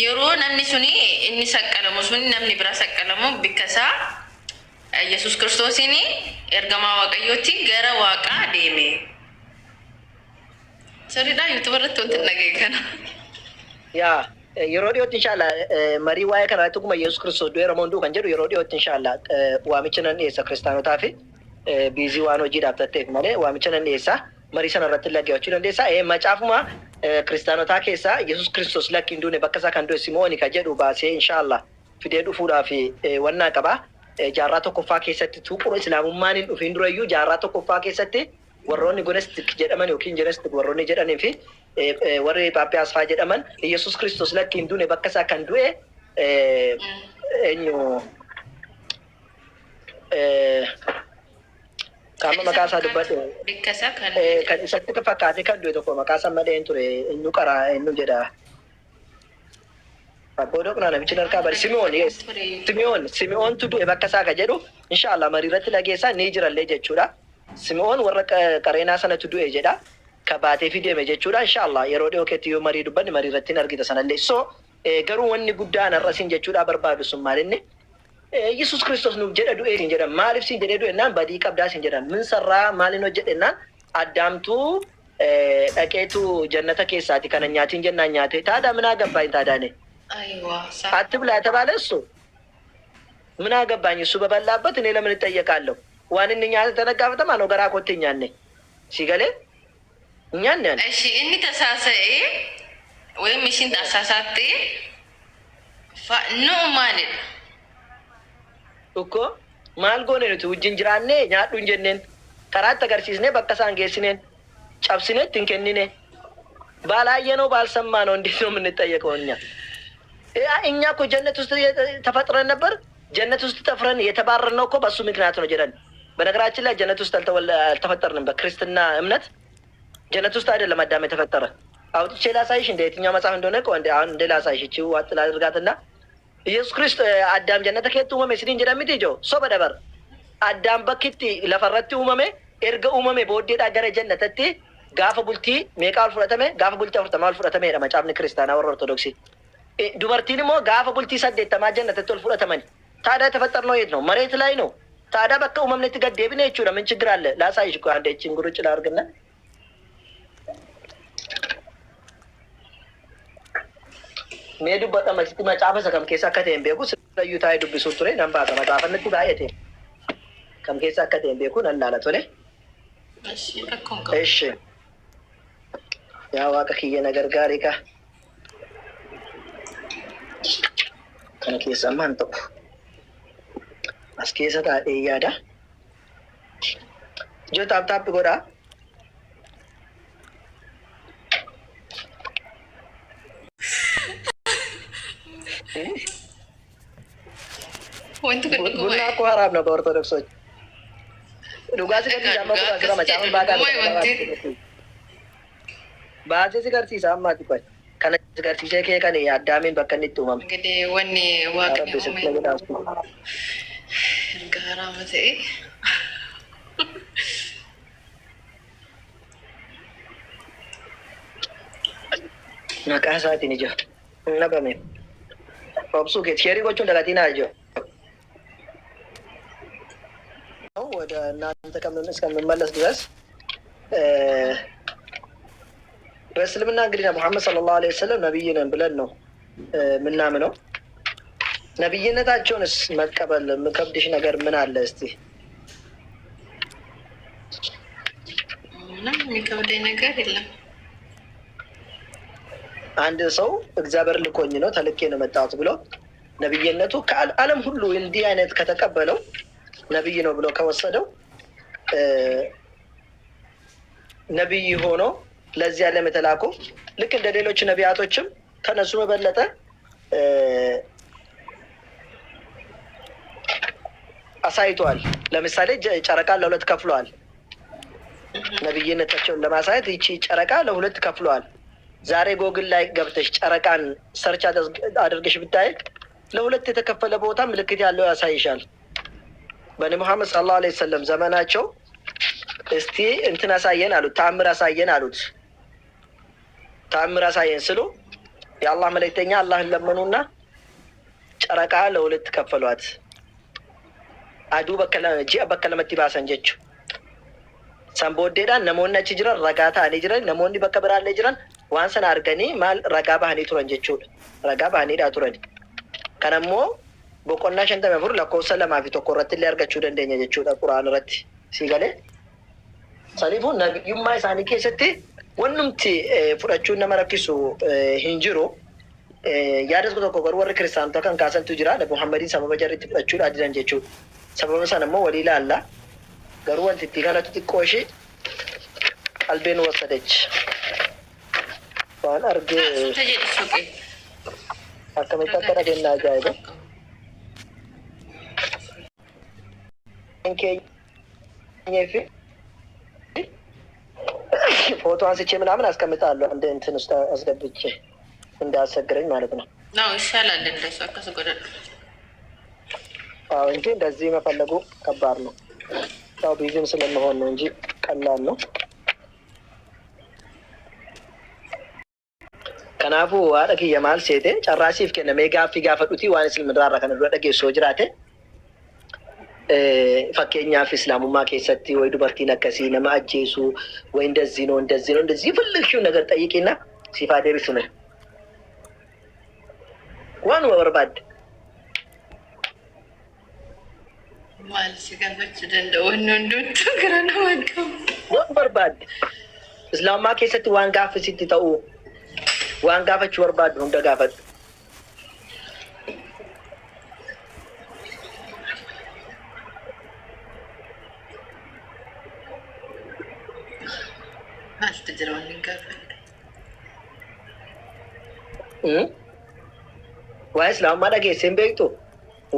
yeroo namni suni inni saqqalamu suni namni bira saqqalamu bikkasaa Yesus Kiristoosini ergamaa Waaqayyooti gara Waaqaa deeme. Sirriidhaa YouTube irratti wanti nagee kana. Yaa yeroo dhiyootti inshallah marii waa'ee kanarratti akkuma Yesus Kiristoos du'eera monduu kan jedhu yeroo dhiyootti inshallah waamicha nan dhiyeessa kiristaanotaa fi biizii waan hojiidhaaf tatteef malee waamicha nan dhiyeessa marii sana irratti laggachuu dandeessa. Macaafuma kiristaanotaa keessaa Yesus Kiristoos lakkiin duune bakka isaa kan du'e Simooni kan jedhu baasee inshallah fidee dhufuudhaaf wannaa qaba. Jaarraa tokkoffaa keessatti tuqura islaamummaan hin dhufiin durayyuu jaarraa tokkoffaa keessatti warroonni gonestik jedhaman yookiin jenestik warroonni jedhanii fi warri Paappiyaas fa'aa jedhaman Yesus Kiristoos lakkiin duune bakka isaa kan du'e eenyu kaama maqaa isaa dubbadhe kan isatti fakkaate kan du'e tokko maqaa isaa madeen ture eenyu qaraa eenyu jedha. Abboodoo kana namichi narkaa bari Simi'oon tu du'e bakka isaa ka jedhu inshallah mariirratti lageessaa ni jirallee jechuudha. Simi'oon warra qareenaa sanatu du'e jedha. Ka baatee fi deeme jechuudha. Inshallah yeroo dhiyoo keetti yoo marii dubbanne mariirratti hin argita sanallee. So garuu wanni guddaan har'asiin jechuudha barbaadu sun maalinni Yesus Kiristoos nuuf jedha du'ee siin jedhan maaliif siin jedhee du'e naan badii qabdaa siin jedhan min sarraa maalin hojjedhe naan addaamtuu dhaqeetu jannata keessaati kana nyaatiin jennaan nyaate taadaa minaa gabbaa hin taadaane. Atti ብላ የተባለ እሱ ምን አገባኝ እሱ በበላበት እኔ ለምን እጠየቃለሁ? ዋን እኛ ተነጋፍተማ ነው ገራ ኮትኛኔ ሲገሌ እኛን ያን እሺ እኒ ተሳሰኤ ወይም እሺን ተሳሳቴ ፋኖ ማለት እኮ ማልጎኔ ነው ውጅንጅራኔ ኛዱን ጀነን ከራት ተገርሲስኔ በቀሳን ጌስኔን ጫብስኔ ትንከኒኔ ባላየ ነው ባልሰማ ነው እንዴት ነው የምንጠየቀው እኛ? እኛ እኮ ጀነት ውስጥ ተፈጥረን ነበር። ጀነት ውስጥ ተፈጥረን የተባረርነው እኮ በሱ ምክንያት ነው ጀነን። በነገራችን ላይ ጀነት ውስጥ አልተፈጠርንም። በክርስትና እምነት ጀነት ውስጥ አይደለም አዳም የተፈጠረ። አውጥቼ ላሳይሽ እንደ የትኛው መጽሐፍ እንደሆነ እኮ አሁን እንደ ላሳይሽ እቺ ዋጥላ አድርጋትና ኢየሱስ ክርስቶስ አዳም ጀነት ከየት ኡመሜ ሲዲን ጀዳም ይጆ ሶ በደበር አዳም በክቲ ለፈረቲ ኡመሜ ኤርገ ኡመሜ በወዴዳ ገረ ጀነተቲ ጋፈ ቡልቲ ሜቃል ፍረተሜ ጋፈ ቡልቲ ፍረተማል ፍረተሜ ለማጫብን ክርስቲያና ወር ኦርቶዶክሲ ዱበርቲን ሞ ጋፈ ቡልቲ ሰደተማ ጀነተቲ ፍረተመን ታዲያ ተፈጠርነው የት ነው? መሬት ላይ ነው። ታዲያ በቃ ኡመምነት ገደብነ እቹ ለምን ችግር አለ? ላሳይሽ እኮ አንዴ ችንጉሩጭ ላርግና ሜዱ በጣም መስቲ መጫፈ ሰከም ኬሳ ከተም ቤኩ ስለዩ ታይ ዱብ ሱቱሬ ነምባ ከመጣፈነት ባየቴ ከም ኬሳ ከተም ቤኩ ነላለት ወለ እሺ ያ ዋቀክየ ነገር ጋሪካ kana keessa man tokko as keessa taa'ee yaada ijoo taaptaappi godhaa bunna akkoo haraabna ortodoksoች dhugaasi gadi amma kun asirra macaafa baasee si garsiisa ammaati qoy kana garsiisee kee kan addaamiin bakka inni itti uumame. Gede wanni waaqni uume gaaraama ta'e. Maqaa isaatiin ijoo hin nabame. Obsuu keetti sheerii gochuun dagatinaa ijoo. ወደ እናንተ እስከምንመለስ ድረስ በእስልምና እንግዲህ ሙሐመድ ሰለላሁ ዐለይሂ ወሰለም ነብይ ነን ብለን ነው ምናምነው። ነብይነታቸውንስ መቀበል የምከብድሽ ነገር ምን አለ? እስቲ ምንም የሚከብደኝ ነገር የለም። አንድ ሰው እግዚአብሔር ልኮኝ ነው ተልኬ ነው መጣሁት ብሎ ነብይነቱ ከዓለም ሁሉ እንዲህ አይነት ከተቀበለው ነብይ ነው ብሎ ከወሰደው ነብይ ሆኖ ለዚህ ዓለም የተላኩ ልክ እንደ ሌሎች ነቢያቶችም ከነሱ በበለጠ አሳይቷል። ለምሳሌ ጨረቃን ለሁለት ከፍለዋል። ነብይነታቸውን ለማሳየት ይቺ ጨረቃ ለሁለት ከፍለዋል። ዛሬ ጎግል ላይ ገብተሽ ጨረቃን ሰርች አድርገሽ ብታይ ለሁለት የተከፈለ ቦታ ምልክት ያለው ያሳይሻል። በነ ሙሐመድ ሰለላሁ ዐለይሂ ወሰለም ዘመናቸው እስቲ እንትን አሳየን አሉት፣ ተአምር አሳየን አሉት። ተአምር አሳየን ስሉ የአላህ መልእክተኛ አላህን ለመኑና ጨረቃ ለሁለት ከፈሏት። አዱ ጂአ በከ ለመት ባሰን ጀቹ ሰንቦዴዳን ነሞonni achi jiran ragaa ta'anii jiran namoonni bakka biraallee jiran waan sana arganii maal ragaa bahanii turan jechuudha. Ragaa bahaniidha turan. Kanammoo boqonnaa 54 lakkoofsa 2 irratti illee argachuu dandeenya jechuudha Qur'aan irratti. Sii galee saniifuu nabiyyummaa isaanii keessatti wannumti fudhachuun nama rakkisu hin jiru. Yaada tokko garuu warri kiristaanota kan kaasantu jira. Nabi Muhammadiin sababa jarritti fudhachuudha didan jechuudha. Sababa sana immoo walii ilaalla. Garuu wanti itti kanatu xiqqoo ishee qalbeen wasadech waan argee akkamitti akka dhageenyaa ajaa'iba. Keenyeefi ፎቶ አንስቼ ምናምን አስቀምጣለሁ እንደ እንትን ውስጥ አስገብቼ እንዳያስቸግረኝ ማለት ነው። ነው ይሻላል እንደሱ አከሰጎደል። አዎ እንጂ እንደዚህ መፈለጉ ከባድ ነው። ያው ቢዝም ስለመሆን ነው እንጂ ቀላል ነው። ከናፉ አደቂ የማል ሴቴ ጨራሲፍ ከነሜ ጋፊ ጋፈዱቲ ዋን እስልምድራራ ከነ ዱረደጌ ሶጅራቴ ፈከኛፍ እስላሙማ ከሰቲ ወይ ዱበርቲን አከሲ ነማ አጄሱ ወይ እንደዚህ ነው እንደዚህ ፍልክሽው ነገር ጠይቂና ሲፋዴሪስ ነው ዋን ወርባድ ማል ሲጋፈች ደንደው ወንዶቹ ግራና ወንከው ወርባድ እስላሙማ ከሰቲ ዋን ጋፍ ሲትተው ዋን ጋፈች ወርባድ ነው እንደጋፈት አስተጀራውን ጋፈት ዋይ እስላሙማ ዳጌ ሰምበይቶ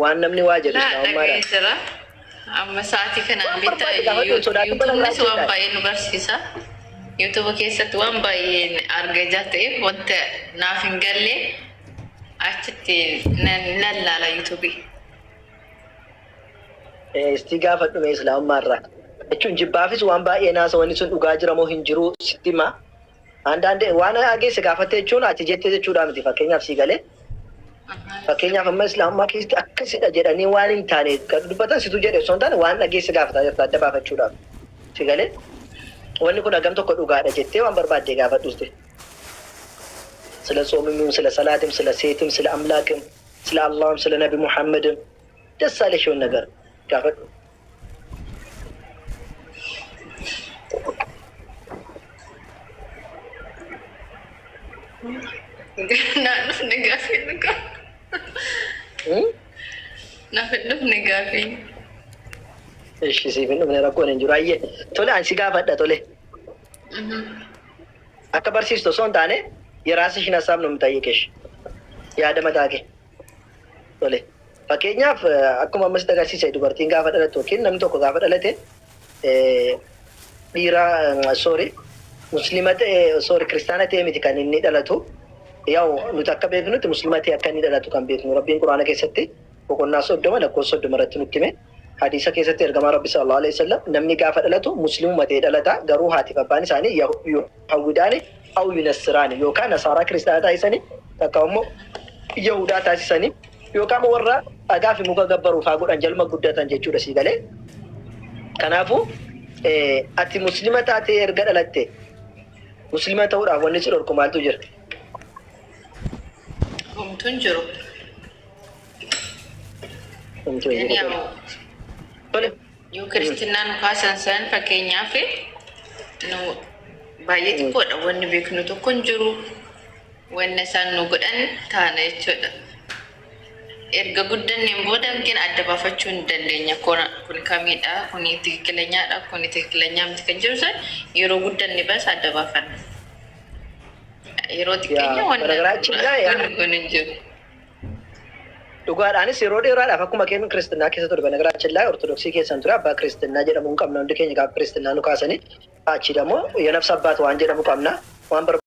ዋን ነምኒ ዋጀል እስላሙማ ዳ ሰራ አመሳቲ ከናን ቢታ ዩቱብስ ዋን ባይ ዩኒቨርሲቲ ዩቱብ keessatti waan baay'ee argaa ta'e wanta naaf hin galle achitti nan laala yutubi እስቲ gaafadhu mee islaamummaa irraa jechuun jibbaafis waan baay'ee naasa wanni sun dhugaa jira moo hin jiru sittima አንዳንዴ ዋና አጌስ gaafatte jechuun ati jette jechuudha miti fakkeenyaaf si galee fakkeenyaaf amma islaamummaa keessatti akkasidha jedhanii waan hin taane dubbatan situ jedhe osoo hin taane waan dhageesse gaafataa jirtu adda baafachuudhaaf si galee wanni kun hagam tokko dhugaadha jettee waan barbaadde gaafadhuuste ስለ ጾምም ስለ ሰላትም ስለ ሴትም ስለ አምላክም ስለ አላህም ስለ ነቢ ሙሐመድም ደስ አለሽውን ነገር ጋፈድ ናፍ ንጋፊ እሺ ሲብን ምን ረቆን እንጂ ራየ ቶለ አንሲ ጋፈዳ ቶለ አከበር ሲስቶ ሶንታኔ የራስሽን ሐሳብ ነው የምጠይቅሽ ያደመጣከ ቶለ ፈከኛፍ አኩማ መስጠጋ ሲሰይ ዱበርቲን ጋፈዳለት ወኪን ነም ቶኮ ጋፈዳለቴ ዲራ ሶሪ ሙስሊማቴ ሶሪ ክርስቲያናቴ ሚቲ ካን እኒ ዳላቱ ያው ኑታከ ቤትኑት ሙስሊማቴ አካኒ ዳላቱ ካን ቤትኑ ረቢን ቁርአን ከሰቲ ወቆና ሶደመ ለኮሶ ደመረትኑ ኪሜ ሐዲስ ከሰተ እርገማ ረቢ ሰለላሁ ዐለይሂ ወሰለም ነምኒ ጋፈደለቱ ሙስሊሙ መቴ ደለታ ገሩ ሃቲ ፈባኒ ሳኒ ይሁዳኒ አው ይነስራኒ ዮካ ነሳራ ክርስቲያና ታይሰኒ ተካውሞ ይሁዳ ታሲሰኒ ዮካ ወራ አጋፊ ሙጋ ገበሩ ፋጎዳን ጀልማ ጉዳታን ጀቹ ደስ ይገለ ከናፉ አቲ ሙስሊማታ ተ እርገደለተ ሙስሊማታ ወራ ወንጭ ዶርኩ ማልቱ ጅር ቱንጅሩ ዩ ክርስቲናን ካሰንሰን ፈከኛፍ ነው ባየት ቆዳ ወን ቤክኑ ተኮንጅሩ ወነሳን ነው ጎዳን ታነቸደ ኤርገ ጉደን ነምቦዳን ግን አደባፈቹን ደለኛ ኮራ ኩን ካሜዳ ኩን ትክክለኛ ዳ ኩን ትክክለኛ ምትከንጀሩሰን የሮ ጉደን ንበስ አደባፈን የሮ ትክክለኛ ወን እንጂ dhugaadhaanis yeroo dheeraadhaaf akkuma keenya kiristinnaa keessa ture በነገራችን ላይ ኦርቶዶክሲ keessan ture abbaa kiristinnaa jedhamuun qabna hundi keenya gaafa kiristinnaa nu kaasanii achi ደግሞ የነፍስ አባት waan jedhamu qabna waan